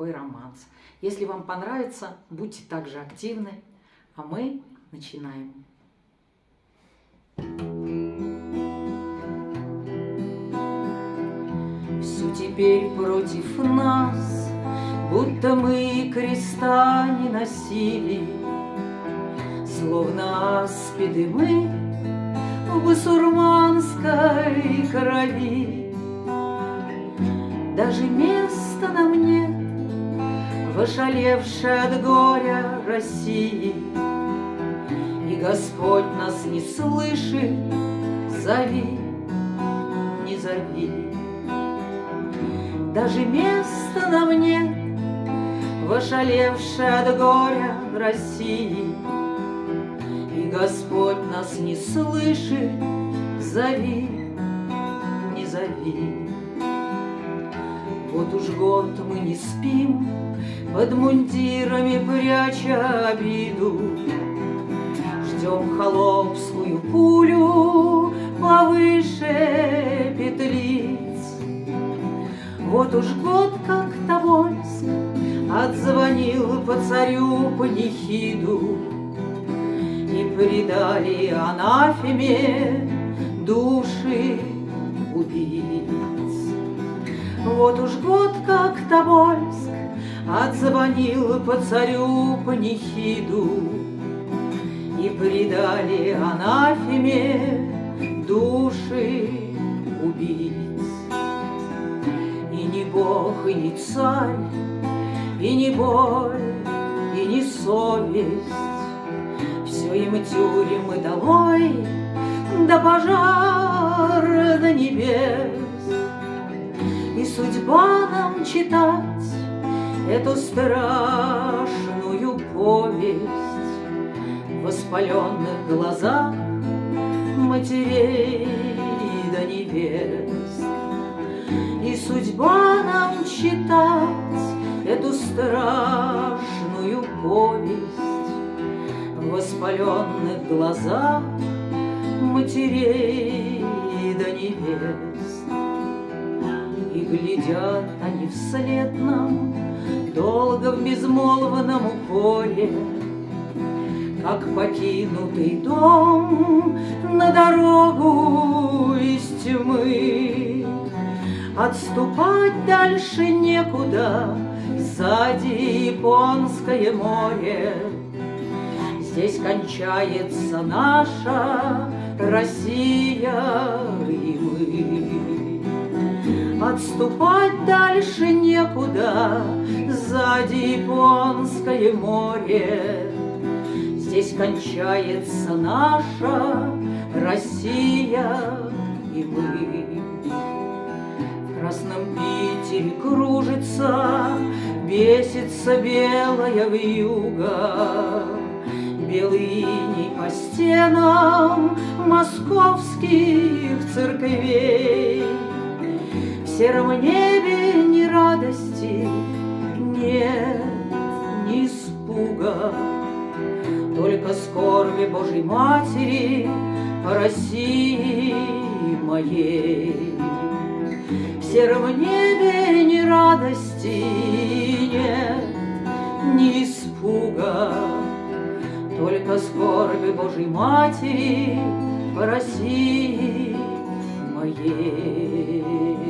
такой романс. Если вам понравится, будьте также активны, а мы начинаем. Все теперь против нас, будто мы креста не носили, словно аспиды мы в басурманской крови. Даже места нам нет в ошалевшей от горя России, и Господь нас не слышит, зови, не зови. Даже места нам нет в ошалевшей от горя России, и Господь нас не слышит, зови, не зови. Вот уж год мы не спим, под мундирами пряча обиду, ждем холопскую пулю повыше петлиц. Вот уж год, как Тобольск отзвонил по царю панихиду, и предали анафеме души убийц. Вот уж год, как Тобольск отзвонил по царю панихиду, и предали анафеме души убийц. И ни Бог, и ни царь, и ни боль, и ни совесть, все им тюрьмы долой, да пожар до небес. И судьба нам читать эту страшную повесть в воспаленных глазах матерей да невест. И судьба нам читать эту страшную повесть в воспаленных глазах матерей да невест. И глядят они вслед нам долго в безмолвном упоре, как покинутый дом на дорогу из тьмы. Отступать дальше некуда, сзади Японское море. Здесь кончается наша Россия и мы. Отступать дальше некуда, сзади Японское море. Здесь кончается наша Россия и мы. В красном Питере кружится, бесится белая вьюга, белый иней по стенам московских церквей. В сером небе ни радости нет, ни испуга, только скорби Божьей Матери по России моей. В сером небе ни радости нет, ни испуга, только скорби Божьей Матери по России моей.